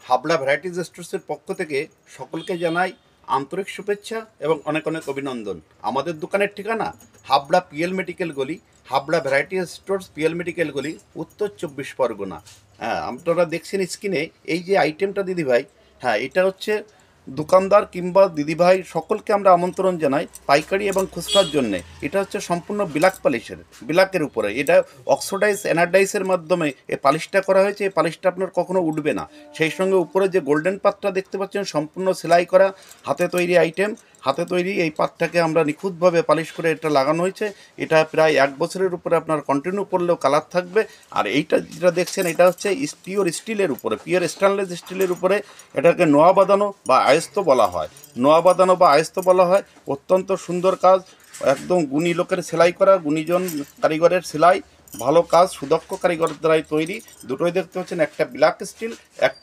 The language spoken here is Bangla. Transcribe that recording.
হাবড়া ভ্যারাইটিজ স্টোর্সের পক্ষ থেকে সকলকে জানাই আন্তরিক শুভেচ্ছা এবং অনেক অনেক অভিনন্দন। আমাদের দোকানের ঠিকানা হাবড়া পিএল মেডিকেল গলি, Habra varieties stores PL medical গলি, উত্তর 24 পরগনা। হ্যাঁ, আপনারা দেখছেন স্ক্রিনে এই যে আইটেমটা দিদিভাই, হ্যাঁ এটা হচ্ছে দোকানদার কিংবা দিদিভাই সকলকে আমরা আমন্ত্রণ জানাই পাইকারি এবং খুচরার জন্যে। এটা হচ্ছে সম্পূর্ণ বিলাকের উপরে, এটা অক্সোডাইজ অ্যানাডাইসের মাধ্যমে এই পালিশটা করা হয়েছে। এই পালিশটা আপনার কখনো উঠবে না। সেই সঙ্গে উপরে যে গোল্ডেন পাতটা দেখতে পাচ্ছেন সম্পূর্ণ সেলাই করা, হাতে তৈরি আইটেম। হাতে তৈরি এই পাতটাকে আমরা নিখুঁতভাবে পালিশ করে এটা লাগানো হয়েছে। এটা প্রায় 1 বছরের উপরে আপনার কন্টিনিউ করলেও কালার থাকবে। আর এইটা যেটা দেখছেন এটা হচ্ছে পিওর স্টিলের উপরে, পিওর স্টেনলেস স্টিলের উপরে। এটাকে নোয়া বাঁধানো বা আয়স্ত বলা হয়। নোয়া বাঁধানো বা আয়স্ত বলা হয়। অত্যন্ত সুন্দর কাজ, একদম গুণী লোকের সেলাই করা, গুণীজন কারিগরের সেলাই, ভালো কাজ, সুদক্ষ কারিগরের দ্বারাই তৈরি। দুটোই দেখতে পাচ্ছেন, একটা ব্ল্যাক স্টিল, একটা